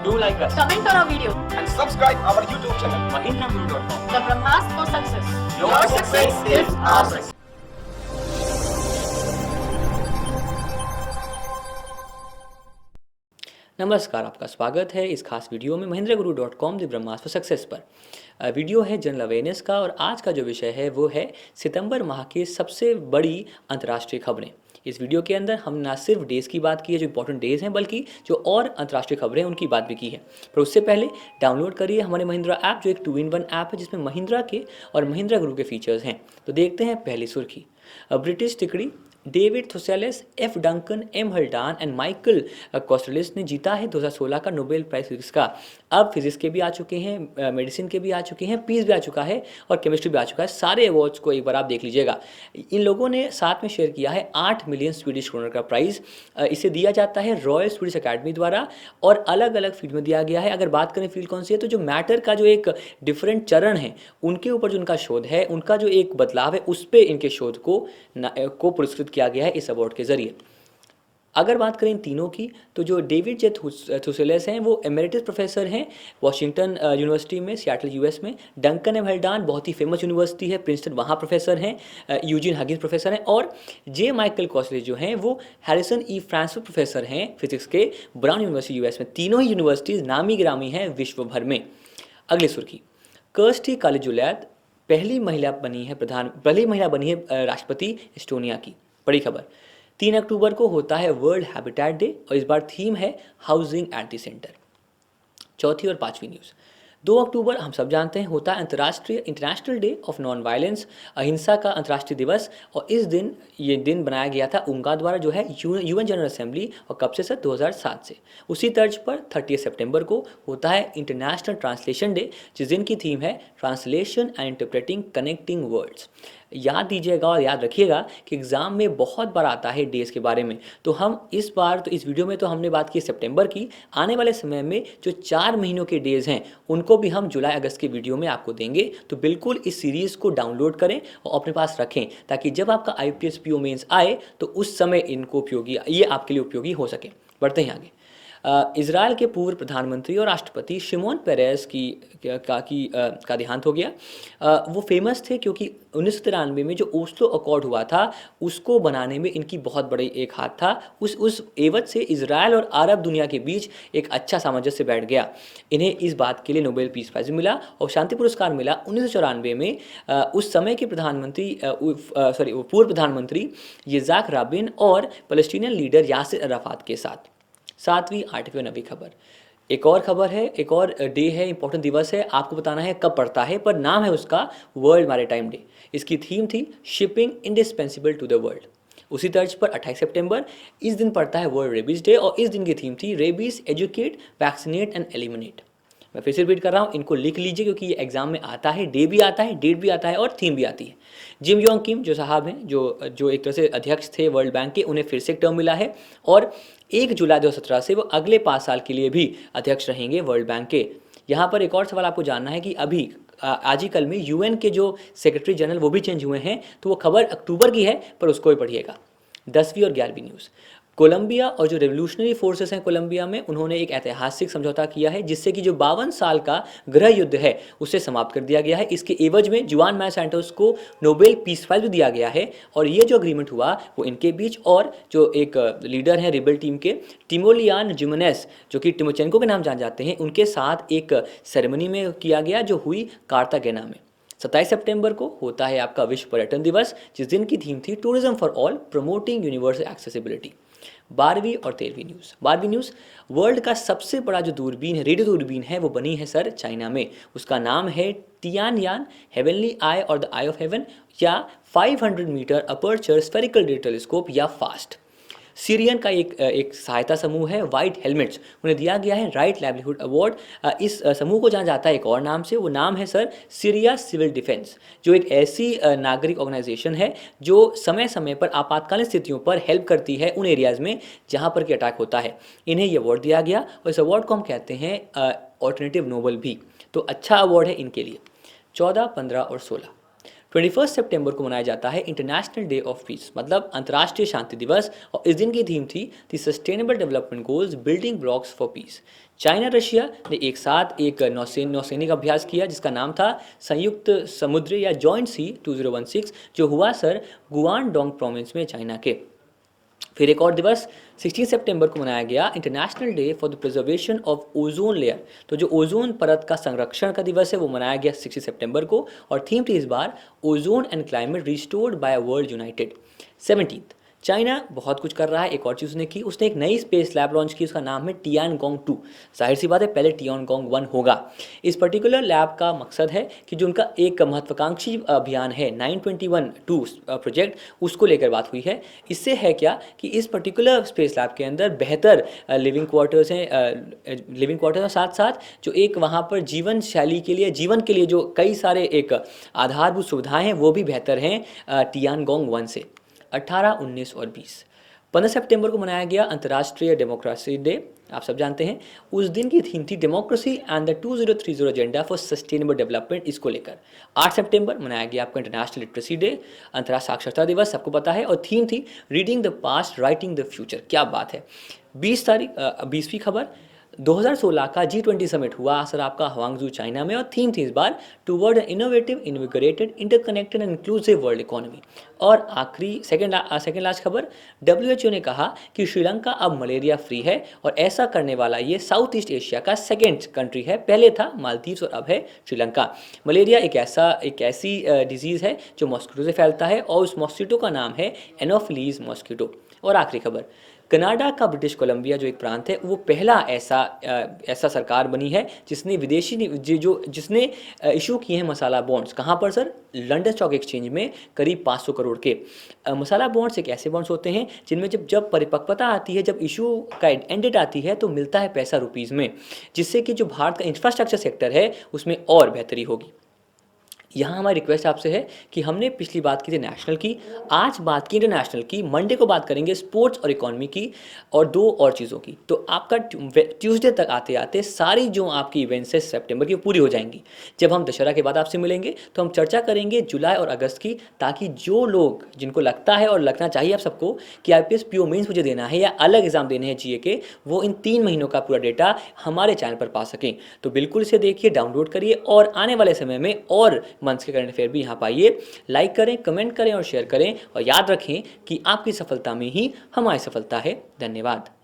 Do like us. Comment on our video. And subscribe our YouTube channel, mahindraguru.com. The Brahmas for success. Your success is our success. नमस्कार, आपका स्वागत है इस खास video में mahindraguru.com the Brahmastra success पर। Video है general awareness का और आज का जो विषय है वो है सितंबर माह की सबसे बड़ी अंतर्राष्ट्रीय खबरें। इस वीडियो के अंदर हम ना सिर्फ डेज़ की बात की है जो इंपॉर्टेंट डेज़ हैं, बल्कि जो और अंतर्राष्ट्रीय खबरें हैं उनकी बात भी की है। पर उससे पहले डाउनलोड करिए हमारे महिंद्रा ऐप, जो एक 2-in-1 ऐप है जिसमें महिंद्रा के और महिंद्रा गुरु के फीचर्स हैं। तो देखते हैं पहली सुर्खी। ब्रिटिश तिकड़ी David Thouless, F Duncan, M Haldane and Michael Kosterlitz ने जीता है 2016 का नोबेल प्राइज फिजिक्स का। अब फिजिक्स के भी आ चुके हैं, मेडिसिन के भी आ चुके हैं, पीस भी आ चुका है और केमिस्ट्री भी आ चुका है। सारे अवार्ड्स को एक बार आप देख लीजिएगा। इन लोगों ने साथ में शेयर किया है 8 मिलियन स्वीडिश क्रोनर का प्राइज़। इसे दिया जाता है रॉयल स्वीडिश अकेडमी द्वारा और अलग अलग फील्ड में दिया गया है। अगर बात करें फील्ड कौन सी है, तो जो मैटर का जो एक डिफरेंट चरण है उनके ऊपर जो उनका शोध है, उनका जो एक बदलाव है, उस पर इनके शोध को पुरस्कृत किया गया है इस अवार्ड के जरिए। अगर बात करें इन तीनों की, तो जो डेविड जे थोसेलिस हैं वो एमेरिटस प्रोफेसर हैं वॉशिंगटन यूनिवर्सिटी में, सियाटल यूएस में। डंकन एम हल्डान बहुत ही फेमस यूनिवर्सिटी है, प्रिंसटन, वहाँ प्रोफेसर हैं। यूजिन हगिंस प्रोफेसर हैं। और जे माइकल कॉस्टेलिस जो हैं वो हैरिसन ई फ्रांसिस प्रोफेसर हैं फिजिक्स के ब्राउन यूनिवर्सिटी यूएस में। तीनों ही यूनिवर्सिटीज़ नामी गिरामी हैं विश्व भर में। अगली सुर्खी, कर्स्टी कालिजुलैद पहली महिला बनी है राष्ट्रपति एस्टोनिया की। बड़ी खबर, 3 अक्टूबर को होता है वर्ल्ड हैबिटेट डे और इस बार थीम है हाउसिंग एट द सेंटर। चौथी और पांचवी न्यूज़, 2 अक्टूबर हम सब जानते हैं होता है international day of non violence, अहिंसा का अंतर्राष्ट्रीय दिवस। और इस दिन ये दिन बनाया गया था उनका द्वारा, जो है यूएन जनरल असेंबली, और कब से सर 2007 से। उसी तर्ज पर 30 सितंबर को होता है इंटरनेशनल ट्रांसलेशन डे, जिस दिन की थीम है translation and interpreting connecting words. याद दीजिएगा और याद रखिएगा कि एग्ज़ाम में बहुत बार आता है डेज़ के बारे में। तो हम इस बार तो इस वीडियो में तो हमने बात की सितंबर की, आने वाले समय में जो 4 महीनों के डेज़ हैं उनको भी हम जुलाई अगस्त के वीडियो में आपको देंगे। तो बिल्कुल इस सीरीज़ को डाउनलोड करें और अपने पास रखें, ताकि जब आपका IPS PO मेंस आए तो उस समय ये आपके लिए उपयोगी हो सके। बढ़ते हैं आगे। इजराइल के पूर्व प्रधानमंत्री और राष्ट्रपति शिमोन पेरेस का देहांत हो गया। वो फेमस थे क्योंकि 1993 में जो ओस्लो अकॉर्ड हुआ था उसको बनाने में इनकी बहुत बड़ी एक हाथ था। उस एवज से इजराइल और अरब दुनिया के बीच एक अच्छा सामंजस्य बैठ गया। इन्हें इस बात के लिए नोबेल पीस प्राइज मिला और शांति पुरस्कार मिला 1994 में उस समय के पूर्व प्रधानमंत्री यिtzhak राबिन और पैलेस्टीनियन लीडर यासिर अराफात के साथ। 7वीं 8वीं और 9वीं खबर, एक और खबर है, एक और डे है, इंपॉर्टेंट दिवस है। आपको बताना है कब पड़ता है, पर नाम है उसका वर्ल्ड मैरीटाइम डे। इसकी थीम थी shipping indispensable to the world. उसी तर्ज पर 28 सितंबर इस दिन पड़ता है वर्ल्ड रेबीज डे और इस दिन की थीम थी rabies educate, vaccinate and eliminate. मैं फिर से रिपीट कर रहा हूँ, इनको लिख लीजिए क्योंकि ये एग्जाम में आता है। डे भी आता है, डेट भी आता है और थीम भी आती है। जिम योंग किम जो साहब हैं, जो एक तरह से अध्यक्ष थे वर्ल्ड बैंक के, उन्हें फिर से एक टर्म मिला है और 1 जुलाई 2017 से वो अगले 5 साल के लिए भी अध्यक्ष रहेंगे वर्ल्ड बैंक के। यहाँ पर एक और सवाल आपको जानना है कि अभी आज ही कल में UN के जो सेक्रेटरी जनरल वो भी चेंज हुए हैं, तो वो खबर अक्टूबर की है, पर उसको भी पढ़िएगा। 10वीं और 11वीं न्यूज़, कोलंबिया और जो रेवोल्यूशनरी फोर्सेस हैं कोलंबिया में, उन्होंने एक ऐतिहासिक समझौता किया है जिससे कि जो 52 साल का गृह युद्ध है उसे समाप्त कर दिया गया है। इसके एवज में जुआन मैस सैंटोस को नोबेल पीस प्राइज भी दिया गया है और ये जो अग्रीमेंट हुआ वो इनके बीच और जो एक लीडर हैं रिबेल टीम के टिमोलियान जिमेनेस, जो कि टिमोचेंको के नाम जान जाते हैं, उनके साथ एक सेरेमनी में किया गया जो हुई कार्तागेना में। 27 सितंबर को होता है आपका विश्व पर्यटन दिवस, जिस दिन की थीम थी tourism for all, promoting universal accessibility. 12वीं और 13वीं न्यूज़, 12वीं न्यूज़, वर्ल्ड का सबसे बड़ा जो दूरबीन है, रेडियो दूरबीन है, वो बनी है सर चाइना में। उसका नाम है तियानयान हेवनली आई और द आई ऑफ हेवन, या 500 metre aperture spherical radio telescope या फास्ट। सीरियन का एक सहायता समूह है वाइट हेलमेट्स, उन्हें दिया गया है राइट लाइवलीहुड अवार्ड। इस समूह को जाना जाता है एक और नाम से, वो नाम है सर सीरिया सिविल डिफेंस, जो एक ऐसी नागरिक ऑर्गेनाइजेशन है जो समय समय पर आपातकालीन स्थितियों पर हेल्प करती है उन एरियाज़ में जहाँ पर कि अटैक होता है। इन्हें ये अवार्ड दिया गया और इस अवार्ड को हम कहते हैं ऑल्टरनेटिव नोबल भी। तो अच्छा अवार्ड है इनके लिए। 14, 15 और 16, 21 सितंबर को मनाया जाता है इंटरनेशनल डे ऑफ पीस, मतलब अंतर्राष्ट्रीय शांति दिवस। और इस दिन की थीम थी the sustainable development goals building blocks for piece. China Russia ने एक साथ एक नौसैनिक अभ्यास किया जिसका नाम था संयुक्त समुद्र या जॉइंट सी 2016, जो हुआ सर गुआनडोंग प्रोविंस में चाइना के। फिर एक और दिवस 16 सितंबर को मनाया गया international day for the preservation of ozone layer. तो जो ओजोन परत का संरक्षण का दिवस है वो मनाया गया 16 सितंबर को, और थीम थी इस बार ozone and climate restored by a world united. 17 China बहुत कुछ कर रहा है। एक और चीज़ उसने की, उसने एक नई स्पेस लैब लॉन्च की, उसका नाम है टियानगोंग 2। जाहिर सी बात है पहले टियानगोंग 1 होगा। इस पर्टिकुलर लैब का मकसद है कि जो उनका एक महत्वाकांक्षी अभियान है 921-2 प्रोजेक्ट, उसको लेकर बात हुई है। इससे है क्या कि इस पर्टिकुलर स्पेस लैब के अंदर बेहतर लिविंग क्वार्टर्स हैं, लिविंग क्वार्टर्स के साथ साथ जो एक वहाँ पर जीवन शैली के लिए, जीवन के लिए जो कई सारे एक आधारभूत सुविधाएं हैं वो भी बेहतर हैं टियानगोंग 1 से। 18, 19 और 20 15 सितंबर को मनाया गया अंतर्राष्ट्रीय डेमोक्रेसी डे। आप सब जानते हैं उस दिन की थीम थी democracy and the 2030 agenda for sustainable development. इसको लेकर 8 सितंबर मनाया गया आपका इंटरनेशनल लिटरेसी डे, अंतर्राष्ट्रीय साक्षरता दिवस, सबको पता है। और थीम थी reading the past writing the future. क्या बात है। 20वीं खबर 2016 का G20 समिट हुआ सर आपका हवांगजू चाइना में, और थीम थी इस बार toward innovative invigorated interconnected and inclusive world economy. और आखिरी सेकेंड लास्ट खबर, WHO ने कहा कि श्रीलंका अब मलेरिया फ्री है, और ऐसा करने वाला ये साउथ ईस्ट एशिया का सेकेंड कंट्री है। पहले था मालदीव्स और अब है श्रीलंका। मलेरिया एक ऐसी डिजीज़ है जो मॉस्किटो से फैलता है, और उस मॉस्किटो का नाम है एनोफिलीज मॉस्किटो। और आखिरी खबर, कनाडा का ब्रिटिश कोलंबिया जो एक प्रांत है वो पहला ऐसा सरकार बनी है जिसने जिसने इशू किए हैं मसाला बॉन्ड्स। कहाँ पर सर? लंदन स्टॉक एक्सचेंज में करीब 500 करोड़ के मसाला बॉन्ड्स। एक ऐसे बॉन्ड्स होते हैं जिनमें जब परिपक्वता आती है, जब इशू का एंड डेट आती है, तो मिलता है पैसा रुपीज़ में, जिससे कि जो भारत का इंफ्रास्ट्रक्चर सेक्टर है उसमें और बेहतरी होगी। यहाँ हमारी रिक्वेस्ट आपसे है कि हमने पिछली बात की थी नेशनल की, आज बात की इंटरनेशनल की, मंडे को बात करेंगे स्पोर्ट्स और इकोनॉमी की और 2 और चीज़ों की। तो आपका ट्यूसडे तक आते आते सारी जो आपकी इवेंट्स है सितंबर की पूरी हो जाएंगी। जब हम दशहरा के बाद आपसे मिलेंगे तो हम चर्चा करेंगे जुलाई और अगस्त की, ताकि जो लोग जिनको लगता है और लगना चाहिए आप सबको कि IPS PO मेंस मुझे देना है या अलग एग्जाम देने हैं GA के, वो इन 3 महीनों का पूरा डेटा हमारे चैनल पर पा सकें। तो बिल्कुल इसे देखिए, डाउनलोड करिए, और आने वाले समय में और मंथ्स के करंट अफेयर भी यहाँ पाइए। लाइक करें, कमेंट करें और शेयर करें, और याद रखें कि आपकी सफलता में ही हमारी सफलता है। धन्यवाद।